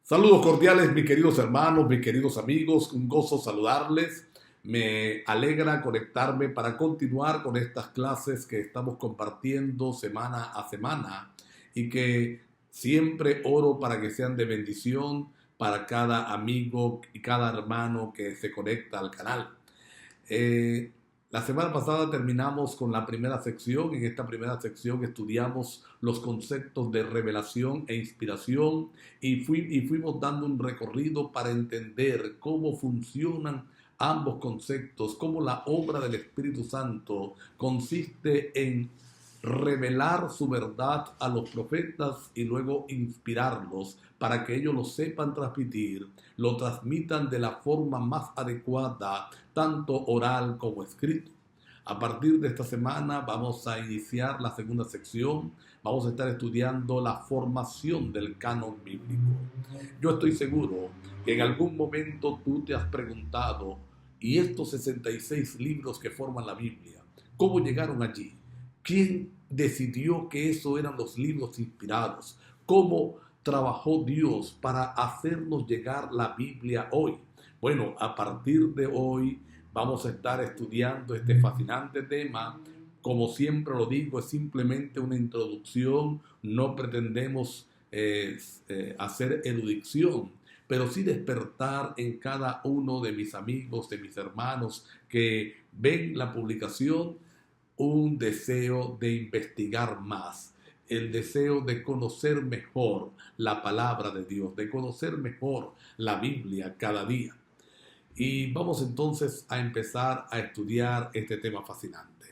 Saludos cordiales, mis queridos hermanos, mis queridos amigos, un gozo saludarles. Me alegra conectarme para continuar con estas clases que estamos compartiendo semana a semana y que siempre oro para que sean de bendición para cada amigo y cada hermano que se conecta al canal. Eh, la semana pasada terminamos con la primera sección. En esta primera sección estudiamos los conceptos de revelación e inspiración y fuimos dando un recorrido para entender cómo funcionan ambos conceptos, cómo la obra del Espíritu Santo consiste en revelar su verdad a los profetas y luego inspirarlos para que ellos lo sepan transmitir, lo transmitan de la forma más adecuada, tanto oral como escrito. A partir de esta semana vamos a iniciar la segunda sección. Vamos a estar estudiando la formación del canon bíblico. Yo estoy seguro que en algún momento tú te has preguntado, ¿y estos 66 libros que forman la Biblia, cómo llegaron allí? ¿Quién decidió que esos eran los libros inspirados? ¿Cómo trabajó Dios para hacernos llegar la Biblia hoy? Bueno, a partir de hoy vamos a estar estudiando este fascinante tema. Como siempre lo digo, es simplemente una introducción, no pretendemos hacer erudición, pero sí despertar en cada uno de mis amigos, de mis hermanos que ven la publicación, un deseo de investigar más, el deseo de conocer mejor la palabra de Dios, de conocer mejor la Biblia cada día. Y vamos entonces a empezar a estudiar este tema fascinante.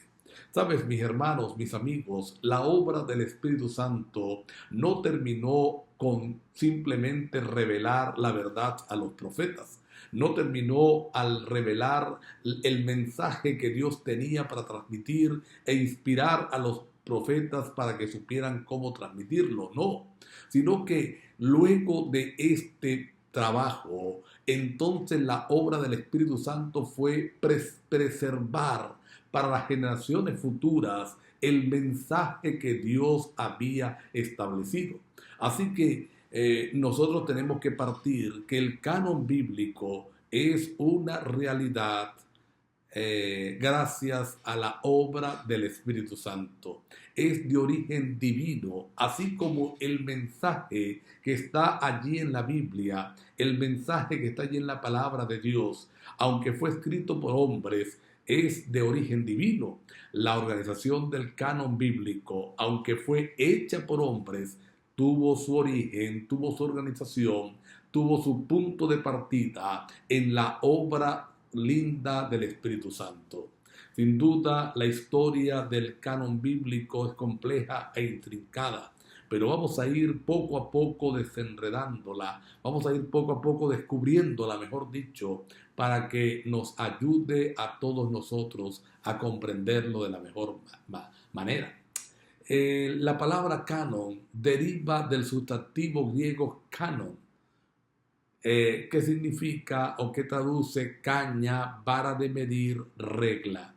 Sabes, mis hermanos, mis amigos, la obra del Espíritu Santo no terminó con simplemente revelar la verdad a los profetas. No terminó al revelar el mensaje que Dios tenía para transmitir e inspirar a los profetas para que supieran cómo transmitirlo. No, sino que luego de este trabajo, entonces la obra del Espíritu Santo fue preservar para las generaciones futuras el mensaje que Dios había establecido. Así que nosotros tenemos que partir que el canon bíblico es una realidad gracias a la obra del Espíritu Santo. Es de origen divino, así como el mensaje que está allí en la Biblia, el mensaje que está allí en la palabra de Dios, aunque fue escrito por hombres, es de origen divino. La organización del canon bíblico, aunque fue hecha por hombres, tuvo su origen, tuvo su organización, tuvo su punto de partida en la obra linda del Espíritu Santo. Sin duda, la historia del canon bíblico es compleja e intrincada, pero vamos a ir poco a poco desenredándola, vamos a ir poco a poco descubriéndola, mejor dicho, para que nos ayude a todos nosotros a comprenderlo de la mejor manera. La palabra canon deriva del sustantivo griego canon, que significa o que traduce caña, vara de medir, regla.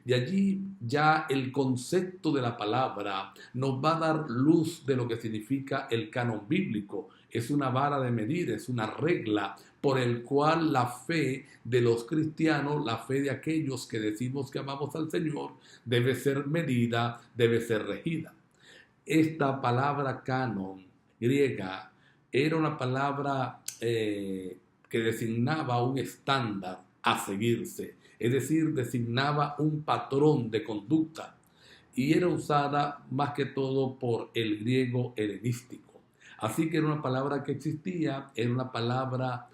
De allí ya el concepto de la palabra nos va a dar luz de lo que significa el canon bíblico. Es una vara de medir, es una regla por el cual la fe de los cristianos, la fe de aquellos que decimos que amamos al Señor, debe ser medida, debe ser regida. Esta palabra canon griega era una palabra que designaba un estándar a seguirse, es decir, designaba un patrón de conducta y era usada más que todo por el griego helenístico. Así que era una palabra que existía, era una palabra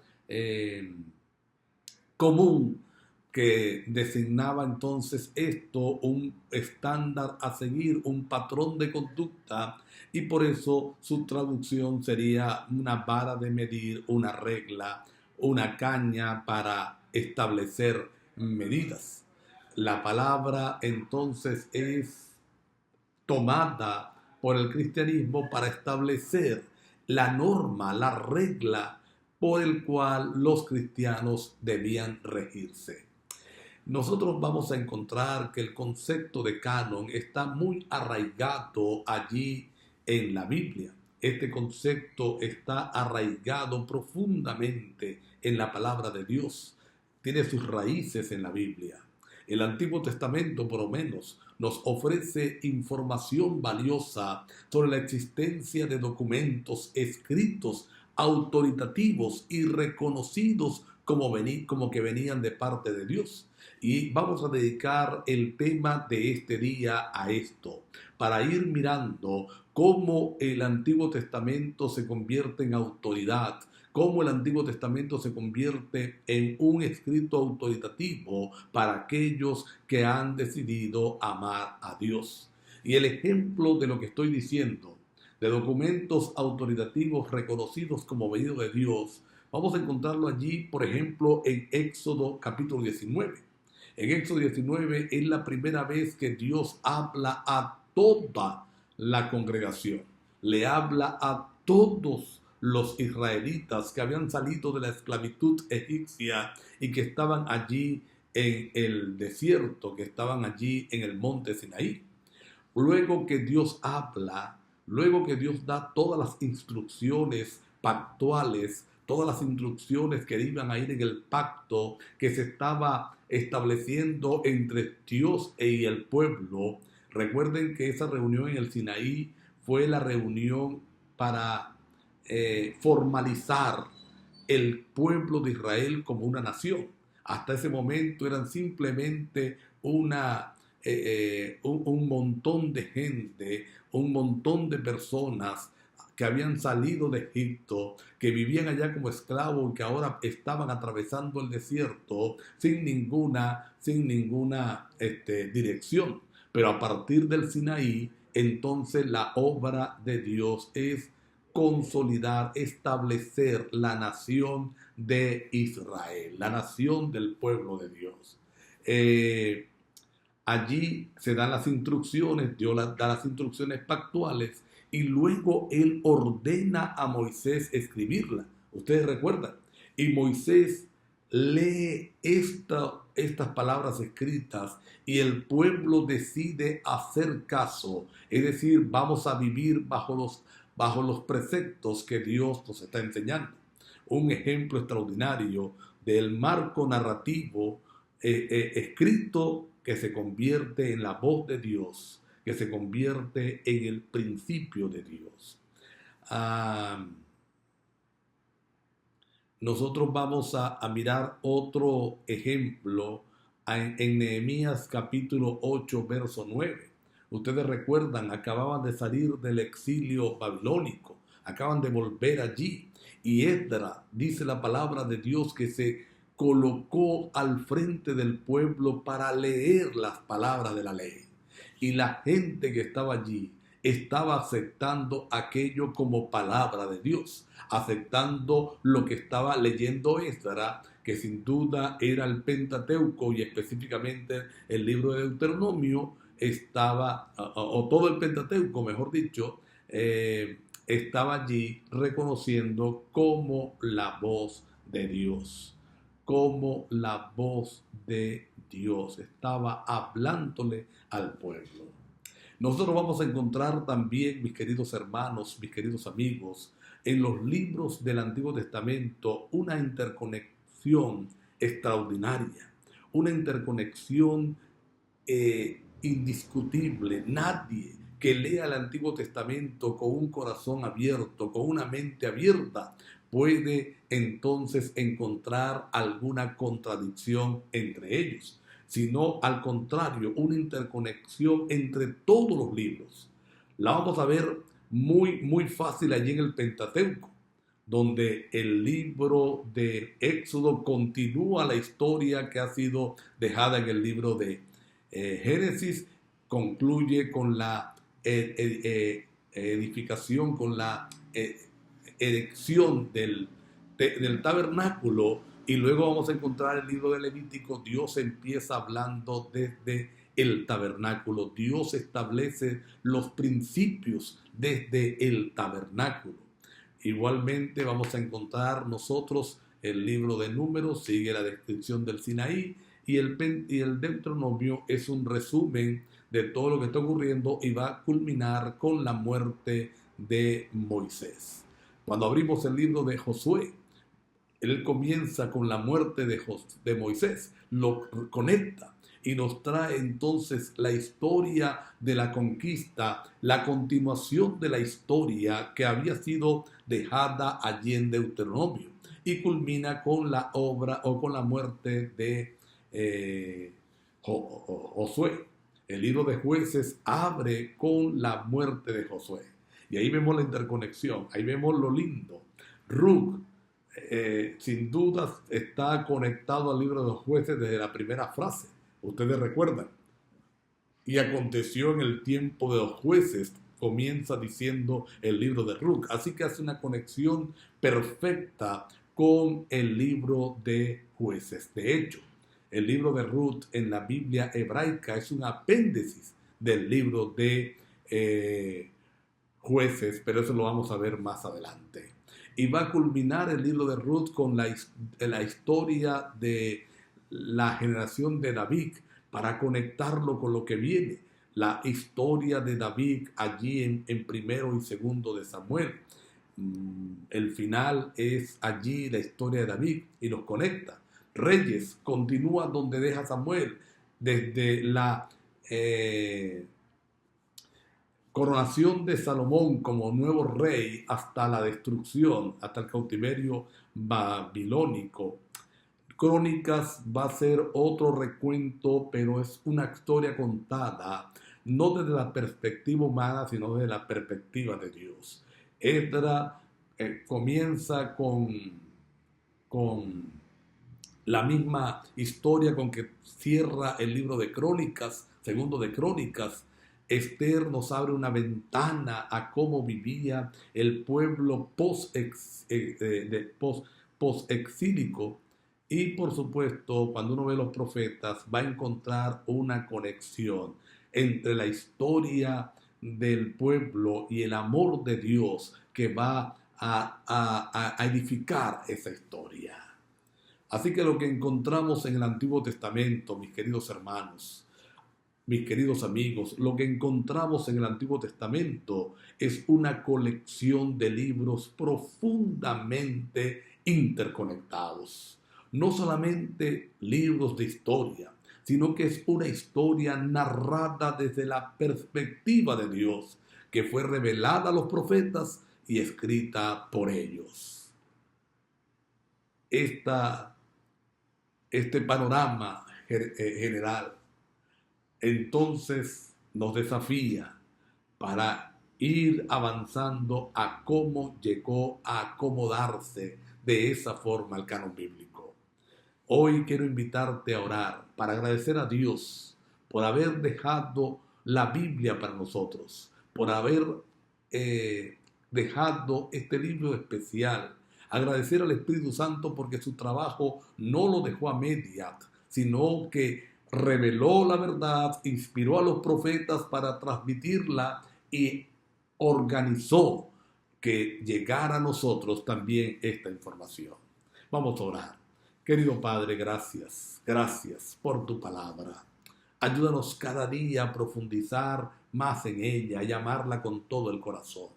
común que designaba entonces esto un estándar a seguir, un patrón de conducta, y por eso su traducción sería una vara de medir, una regla, una caña para establecer medidas. La palabra entonces es tomada por el cristianismo para establecer la norma, la regla por el cual los cristianos debían regirse. Nosotros vamos a encontrar que el concepto de canon está muy arraigado allí en la Biblia. Este concepto está arraigado profundamente en la palabra de Dios. Tiene sus raíces en la Biblia. El Antiguo Testamento, por lo menos, nos ofrece información valiosa sobre la existencia de documentos escritos, autoritativos y reconocidos como que venían de parte de Dios. Y vamos a dedicar el tema de este día a esto, para ir mirando cómo el Antiguo Testamento se convierte en autoridad, cómo el Antiguo Testamento se convierte en un escrito autoritativo para aquellos que han decidido amar a Dios. Y el ejemplo de lo que estoy diciendo, de documentos autoritativos reconocidos como venido de Dios, vamos a encontrarlo allí, por ejemplo, en Éxodo capítulo 19. En Éxodo 19 es la primera vez que Dios habla a toda la congregación. Le habla a todos los israelitas que habían salido de la esclavitud egipcia y que estaban allí en el desierto, que estaban allí en el monte Sinaí. Luego que Dios habla, luego que Dios da todas las instrucciones pactuales, todas las instrucciones que iban a ir en el pacto que se estaba estableciendo entre Dios y el pueblo. Recuerden que esa reunión en el Sinaí fue la reunión para formalizar el pueblo de Israel como una nación. Hasta ese momento eran simplemente un montón de gente, un montón de personas que habían salido de Egipto, que vivían allá como esclavos y que ahora estaban atravesando el desierto sin ninguna dirección. Pero a partir del Sinaí, entonces la obra de Dios es consolidar, establecer la nación de Israel, la nación del pueblo de Dios. Allí se dan las instrucciones, Dios da las instrucciones pactuales y luego Él ordena a Moisés escribirla. Ustedes recuerdan. Y Moisés lee estas palabras escritas y el pueblo decide hacer caso. Es decir, vamos a vivir bajo los preceptos que Dios nos está enseñando. Un ejemplo extraordinario del marco narrativo escrito que se convierte en la voz de Dios, que se convierte en el principio de Dios. Nosotros vamos a mirar otro ejemplo en Nehemías capítulo 8, verso 9. Ustedes recuerdan, acababan de salir del exilio babilónico, acaban de volver allí. Y Esdras, dice la palabra de Dios, que se colocó al frente del pueblo para leer las palabras de la ley. Y la gente que estaba allí estaba aceptando aquello como palabra de Dios, aceptando lo que estaba leyendo Esdras, que sin duda era el Pentateuco y específicamente el libro de Deuteronomio, o todo el Pentateuco, mejor dicho, estaba allí reconociendo como la voz de Dios, como la voz de Dios, estaba hablándole al pueblo. Nosotros vamos a encontrar también, mis queridos hermanos, mis queridos amigos, en los libros del Antiguo Testamento una interconexión extraordinaria, una interconexión indiscutible. Nadie que lea el Antiguo Testamento con un corazón abierto, con una mente abierta, puede entonces encontrar alguna contradicción entre ellos, sino al contrario, una interconexión entre todos los libros. La vamos a ver muy fácil allí en el Pentateuco, donde el libro de Éxodo continúa la historia que ha sido dejada en el libro de Génesis, concluye con la edificación, con la erección del tabernáculo, y luego vamos a encontrar el libro de Levítico. Dios empieza hablando desde el tabernáculo. Dios establece los principios desde el tabernáculo. Igualmente vamos a encontrar nosotros el libro de Números, sigue la descripción del Sinaí, y el Deuteronomio es un resumen de todo lo que está ocurriendo y va a culminar con la muerte de Moisés. Cuando abrimos el libro de Josué, él comienza con la muerte de Moisés, lo conecta y nos trae entonces la historia de la conquista, la continuación de la historia que había sido dejada allí en Deuteronomio, y culmina con la obra o con la muerte de Josué. El libro de Jueces abre con la muerte de Josué. Y ahí vemos la interconexión, ahí vemos lo lindo. Ruth, sin dudas, está conectado al libro de los Jueces desde la primera frase. Ustedes recuerdan. Y aconteció en el tiempo de los jueces, comienza diciendo el libro de Ruth. Así que hace una conexión perfecta con el libro de Jueces. De hecho, el libro de Ruth en la Biblia hebraica es un apéndice del libro de Jueces, pero eso lo vamos a ver más adelante. Y va a culminar el libro de Ruth con la historia de la generación de David, para conectarlo con lo que viene, la historia de David allí en primero y segundo de Samuel. El final es allí la historia de David y nos conecta. Reyes continúa donde deja Samuel, desde la coronación de Salomón como nuevo rey hasta la destrucción, hasta el cautiverio babilónico. Crónicas va a ser otro recuento, pero es una historia contada no desde la perspectiva humana, sino desde la perspectiva de Dios. Esdras comienza con la misma historia con que cierra el libro de Crónicas, segundo de Crónicas. Esther nos abre una ventana a cómo vivía el pueblo post-exílico. Y por supuesto, cuando uno ve los profetas, va a encontrar una conexión entre la historia del pueblo y el amor de Dios que va a edificar esa historia. Así que lo que encontramos en el Antiguo Testamento, mis queridos hermanos, mis queridos amigos, lo que encontramos en el Antiguo Testamento es una colección de libros profundamente interconectados. No solamente libros de historia, sino que es una historia narrada desde la perspectiva de Dios, que fue revelada a los profetas y escrita por ellos. Este panorama general entonces nos desafía para ir avanzando a cómo llegó a acomodarse de esa forma el canon bíblico. Hoy quiero invitarte a orar para agradecer a Dios por haber dejado la Biblia para nosotros, por haber dejado este libro especial. Agradecer al Espíritu Santo porque su trabajo no lo dejó a medias, sino que reveló la verdad, inspiró a los profetas para transmitirla y organizó que llegara a nosotros también esta información. Vamos a orar. Querido Padre, gracias por tu palabra. Ayúdanos cada día a profundizar más en ella, y amarla con todo el corazón.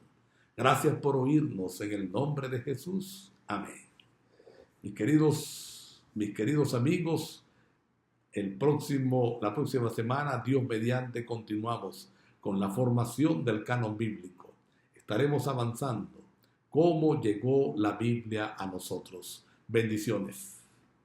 Gracias por oírnos en el nombre de Jesús. Amén. Mis queridos amigos, la próxima semana, Dios mediante, continuamos con la formación del canon bíblico. Estaremos avanzando cómo llegó la Biblia a nosotros. Bendiciones.